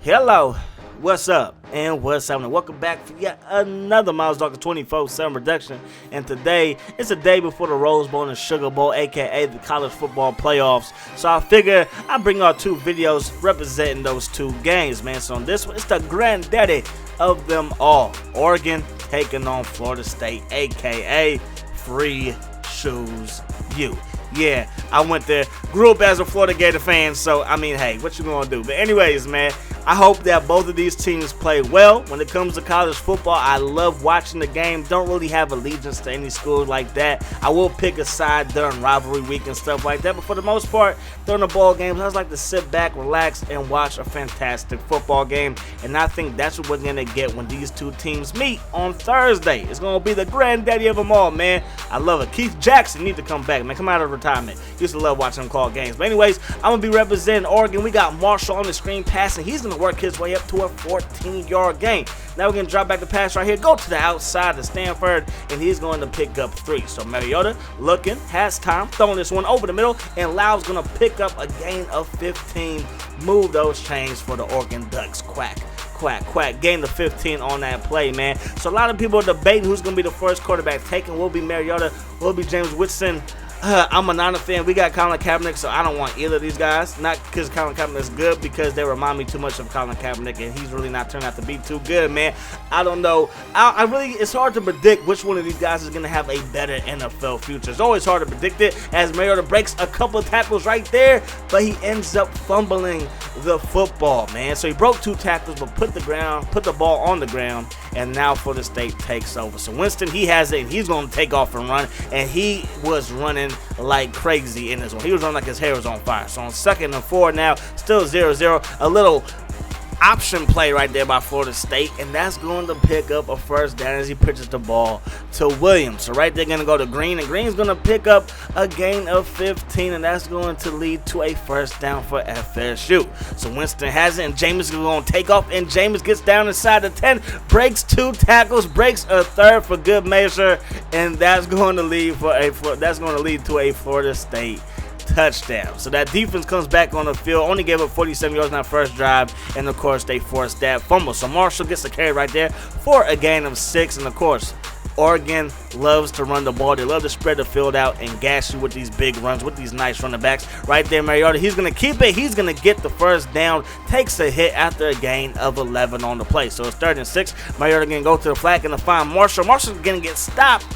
Hello, what's up, and what's happening? Welcome back for yet another Miles Doctor 24/7 production. And today, it's the day before the Rose Bowl and the Sugar Bowl, aka the college football playoffs. So I figure I bring out two videos representing those two games, man. So on this one, it's the granddaddy of them all. Oregon taking on Florida State, aka Free Shoes U. Yeah, I went there, grew up as a Florida Gator fan, so I mean, hey, what you gonna do? But anyways, man, I hope that both of these teams play well. When it comes to college football, I love watching the game. Don't really have allegiance to any school like that. I will pick a side during rivalry week and stuff like that, but for the most part, during the ball games, I just like to sit back, relax, and watch a fantastic football game. And I think that's what we're gonna get when these two teams meet on Thursday. It's gonna be the granddaddy of them all, man. I love it. Keith Jackson need to come back, man. Come out of retirement. Used to love watching him call games. But anyways, I'm gonna be representing Oregon. We got Marshall on the screen passing. He's gonna work his way up to a 14-yard gain. Now we're gonna drop back the pass right here, go to the outside to Stanford, and he's going to pick up 3. So Mariota looking, has time, throwing this one over the middle, and Lau's gonna pick up a gain of 15. Move those chains for the Oregon Ducks. Quack. Quack, quack. Gain the 15 on that play, man. So a lot of people are debating who's going to be the first quarterback taken. Will it be Mariota? Will it be James Whitson? I'm a Niner fan. We got Colin Kaepernick, so I don't want either of these guys. Not because Colin Kaepernick is good, because they remind me too much of Colin Kaepernick, and he's really not turned out to be too good, man. I don't know. I really, it's hard to predict which one of these guys is going to have a better NFL future. It's always hard to predict it, as Mariota breaks a couple of tackles right there, but he ends up fumbling the football, man. So he broke 2 tackles, but put the ball on the ground, and now Florida State takes over. So Winston, he has it, and he's going to take off and run, and he was running like crazy in this one. He was running like his hair was on fire. So on 2nd and 4 now, still 0-0. A little option play right there by Florida State, and that's going to pick up a first down as he pitches the ball to Williams. So right there, going to go to Green, and Green's going to pick up a gain of 15, and that's going to lead to a first down for FSU. So Winston has it, and Jameis is going to take off, and Jameis gets down inside the 10, breaks 2 tackles, breaks a third for good measure, and that's going to lead to a Florida State touchdown. So that defense comes back on the field, only gave up 47 yards in that first drive, and of course they forced that fumble. So Marshall gets the carry right there for a gain of 6, and of course Oregon loves to run the ball. They love to spread the field out and gash you with these big runs, with these nice running backs. Right there, Mariota, he's going to keep it. He's going to get the first down, takes a hit after a gain of 11 on the play. So it's 3rd and 6. Mariota going to go to the flat and to find Marshall. Marshall's going to get stopped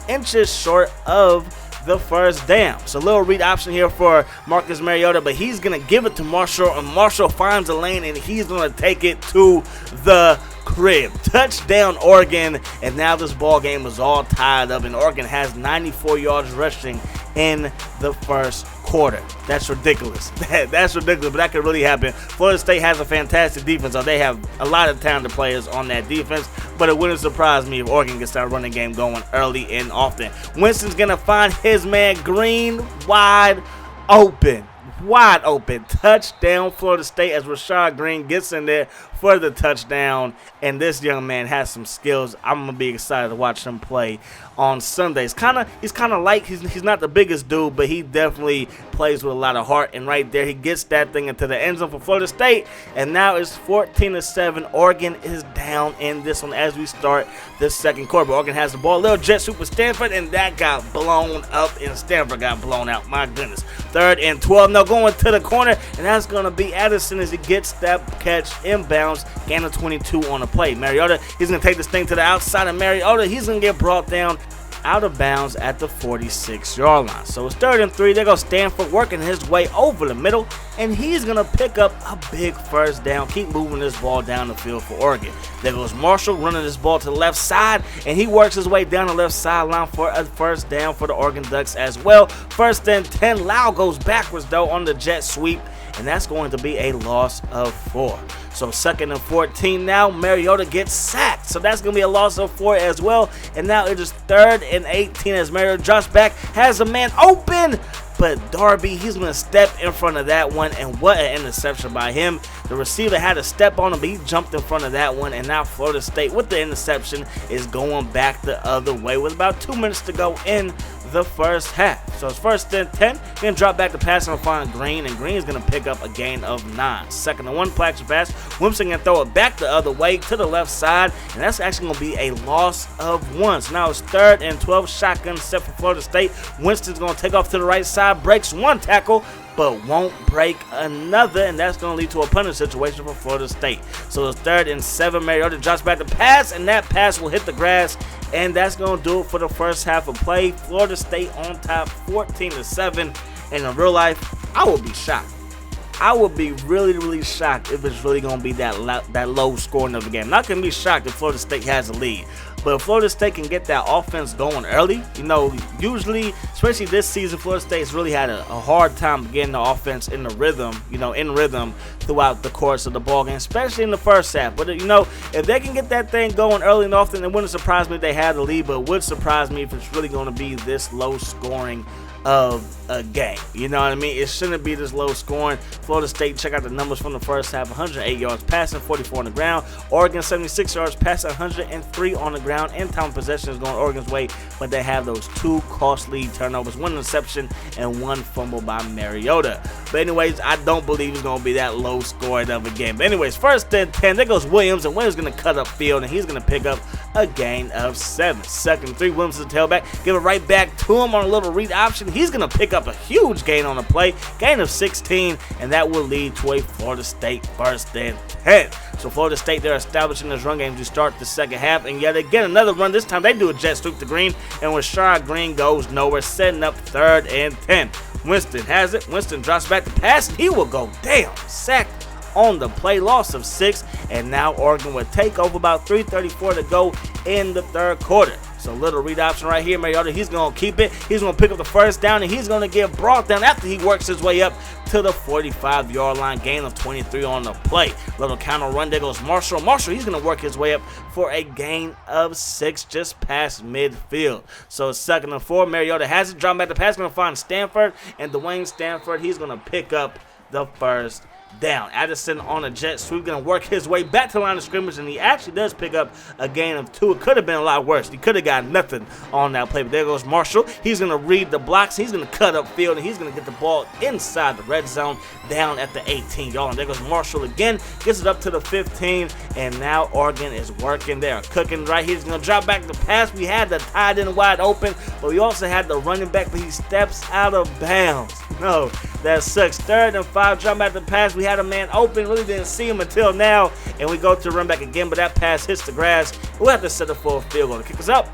inches short of the first down. So a little read option here for Marcus Mariota, but he's going to give it to Marshall, and Marshall finds a lane, and he's going to take it to the crib. Touchdown Oregon, and now this ball game is all tied up, and Oregon has 94 yards rushing in the first quarter. That's ridiculous. That's ridiculous, but that could really happen. Florida State has a fantastic defense, so they have a lot of talented players on that defense, but it wouldn't surprise me if Oregon gets that running game going early and often. Winston's going to find his man Green wide open. Wide open. Touchdown Florida State as Rashad Green gets in there for the touchdown, and this young man has some skills. I'm gonna be excited to watch him play on Sunday. He's kind of light. He's not the biggest dude, but he definitely plays with a lot of heart. And right there, he gets that thing into the end zone for Florida State, and now it's 14-7. Oregon is down in this one as we start this second quarter. But Oregon has the ball. Little jet sweep with Stanford, and that got blown up, and Stanford got blown out. My goodness. 3rd and 12. Now going to the corner, and that's gonna be Addison as he gets that catch inbounds. Gain of 22 on the play. Mariota, he's going to take this thing to the outside, and Mariota, he's going to get brought down out of bounds at the 46-yard line. So it's 3rd and 3. There goes Stanford working his way over the middle, and he's going to pick up a big first down. Keep moving this ball down the field for Oregon. There goes Marshall running this ball to the left side, and he works his way down the left sideline for a first down for the Oregon Ducks as well. 1st and 10. Lau goes backwards, though, on the jet sweep, and that's going to be a loss of 4. So 2nd and 14 now. Mariota gets sacked. So that's going to be a loss of 4 as well. And now it is 3rd and 18 as Mariota drops back, has a man open, but Darby, he's going to step in front of that one, and what an interception by him. The receiver had to step on him, but he jumped in front of that one, and now Florida State, with the interception, is going back the other way with about 2 minutes to go in the first half. So it's first and 10. Going to drop back to pass and find Green, and Green is going to pick up a gain of 9. Second and 1, play action pass. Winston going to throw it back the other way to the left side, and that's actually going to be a loss of 1. So now it's third and 12, shotgun set for Florida State. Winston's going to take off to the right side, breaks 1 tackle, but won't break another, and that's going to lead to a punting situation for Florida State. So it's third and 7. Mariota drops back to pass, and that pass will hit the grass, and that's going to do it for the first half of play. Florida State on top 14-7, and in real life, I would be shocked. I would be really, really shocked if it's really going to be that low scoring of the game. Not going to be shocked if Florida State has a lead. But if Florida State can get that offense going early, usually, especially this season, Florida State's really had a hard time getting the offense in the rhythm, in rhythm throughout the course of the ball game, especially in the first half. But, if they can get that thing going early and often, it wouldn't surprise me if they had the lead, but it would surprise me if it's really going to be this low scoring of a game. You know what I mean? It shouldn't be this low scoring. Florida State, check out the numbers from the first half: 108 yards passing, 44 on the ground. Oregon 76 yards passing, 103 on the ground. And time possession is going Oregon's way, but they have those 2 costly turnovers, 1 interception and 1 fumble by Mariota. But anyways, I don't believe it's going to be that low scoring of a game. But anyways, first and 10, there goes Williams, and Williams is going to cut up field, and he's going to pick up a gain of 7. Second and 3, Williams is the tailback, give it right back to him on a little read option. He's going to pick up a huge gain on the play, gain of 16, and that will lead to a Florida State first and 10. So Florida State, they're establishing this run game to start the second half, and yet again another run. This time they do a jet sweep to Green, and Rashad Green goes nowhere, setting up third and 10. Winston has it. Winston drops back to pass, and he will go down, sacked on the play, loss of 6, and now Oregon will take over. About 3:34 to go in the third quarter. So little read option right here, Mariota, he's going to keep it. He's going to pick up the first down, and he's going to get brought down after he works his way up to the 45-yard line, gain of 23 on the play. Little counter run, there goes Marshall. Marshall, he's going to work his way up for a gain of 6 just past midfield. So second and 4, Mariota has it, drop back the pass, going to find Stanford, and Dwayne Stanford, he's going to pick up the first down. Addison on a jet sweep, going to work his way back to the line of scrimmage, and he actually does pick up a gain of 2. It could have been a lot worse. He could have got nothing on that play, but there goes Marshall. He's going to read the blocks. He's going to cut up field, and he's going to get the ball inside the red zone down at the 18-yard line. There goes Marshall again, gets it up to the 15, and now Oregon is working there. Cooking right here. He's going to drop back the pass. We had the tight end wide open, but we also had the running back, but he steps out of bounds. No, that sucks. Third and 5, drop back the pass. We had a man open, really didn't see him until now, and we go to run back again, but that pass hits the grass. We'll have to set up for a field goal to kick us up,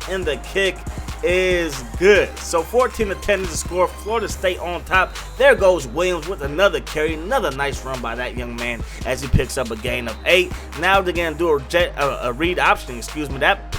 and the kick is good. So 14-10 is the score. Florida State on top. There goes Williams with another carry, another nice run by that young man as he picks up a gain of 8. Now they're gonna do a read option.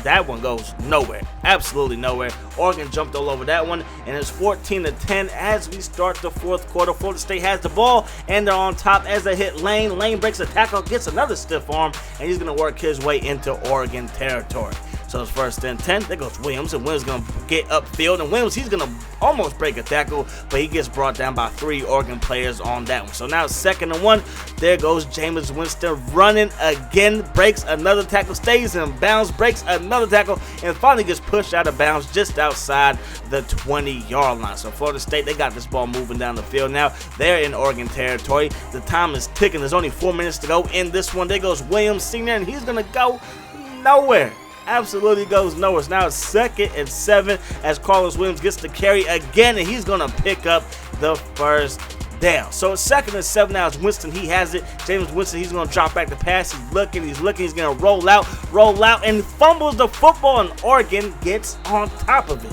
That one goes nowhere, absolutely nowhere. Oregon jumped all over that one, and it's 14-10 as we start the fourth quarter. Florida State has the ball, and they're on top as they hit Lane. Lane breaks a tackle, gets another stiff arm, and he's gonna work his way into Oregon territory. So it's first and 10. There goes Williams, and Williams going to get upfield. And Williams, he's going to almost break a tackle, but he gets brought down by 3 Oregon players on that one. So now it's second and 1. There goes Jameis Winston running again, breaks another tackle, stays in bounds, breaks another tackle, and finally gets pushed out of bounds just outside the 20-yard line. So Florida State, they got this ball moving down the field now. They're in Oregon territory. The time is ticking. There's only 4 minutes to go in this one. There goes Williams Sr., and he's going to go nowhere. Absolutely goes nowhere. So now it's second and 7 as Carlos Williams gets to carry again, and he's going to pick up the first down. So it's second and 7 now. It's Winston. He has it. Jameis Winston, he's going to drop back the pass. He's looking. He's going to roll out, and fumbles the football, and Oregon gets on top of it.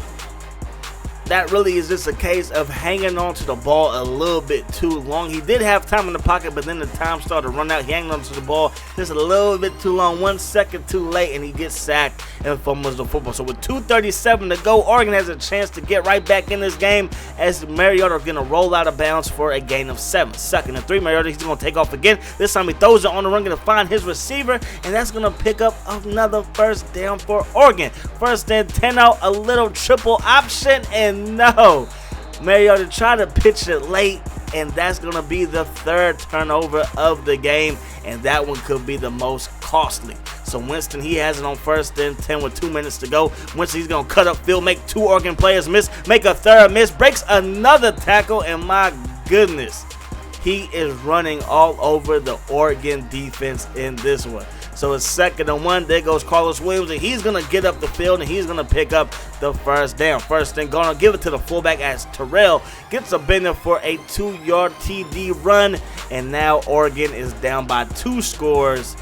That really is just a case of hanging on to the ball a little bit too long. He did have time in the pocket, but then the time started to run out. He hanging on to the ball just a little bit too long, 1 second too late, and he gets sacked and fumbles the football. So with 2:37 to go, Oregon has a chance to get right back in this game as Mariota is going to roll out of bounds for a gain of 7. Second and 3, Mariota, he's going to take off again. This time he throws it on the run, going to find his receiver, and that's going to pick up another first down for Oregon. First and 10 out, a little triple option, and no, Mariota tried to pitch it late, and that's going to be the third turnover of the game, and that one could be the most costly. So Winston, he has it on 1st and 10 with 2 minutes to go. Winston, he's going to cut upfield, make 2 Oregon players miss, make a third miss, breaks another tackle, and my goodness, he is running all over the Oregon defense in this one. So it's 2nd and 1. There goes Carlos Williams, and he's going to get up the field, and he's going to pick up the first down. First and going to give it to the fullback as Terrell gets a bender for a 2-yard TD run, and now Oregon is down by 2 scores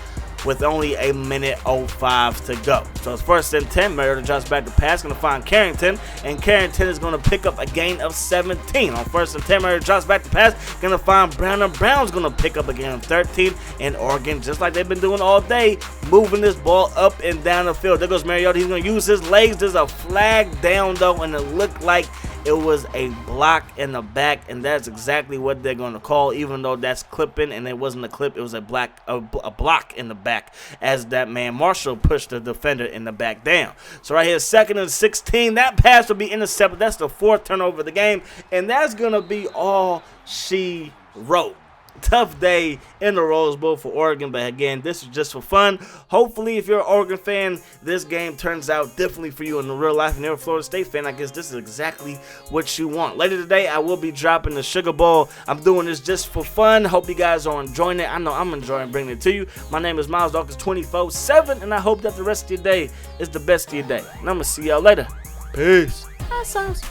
with only a minute 05 to go. So it's 1st and 10. Mariota drops back to pass, going to find Carrington, and Carrington is going to pick up a gain of 17. On 1st and 10, Mariota drops back to pass, going to find Brown, and Brown's going to pick up a gain of 13. And Oregon, just like they've been doing all day, moving this ball up and down the field. There goes Mariota. He's going to use his legs. There's a flag down, though, and it looked like it was a block in the back, and that's exactly what they're going to call, even though that's clipping, and it wasn't a clip. It was a block in the back as that man Marshall pushed the defender in the back down. So right here, 2nd and 16. That pass will be intercepted. That's the 4th turnover of the game, and that's going to be all she wrote. Tough day in the Rose Bowl for Oregon, but again, this is just for fun. Hopefully, if you're an Oregon fan, this game turns out differently for you in the real life. And you're a Florida State fan, I guess this is exactly what you want. Later today, I will be dropping the Sugar Bowl. I'm doing this just for fun. Hope you guys are enjoying it. I know I'm enjoying bringing it to you. My name is Miles Dawkins 24/7, and I hope that the rest of your day is the best of your day. And I'm going to see y'all later. Peace. That sounds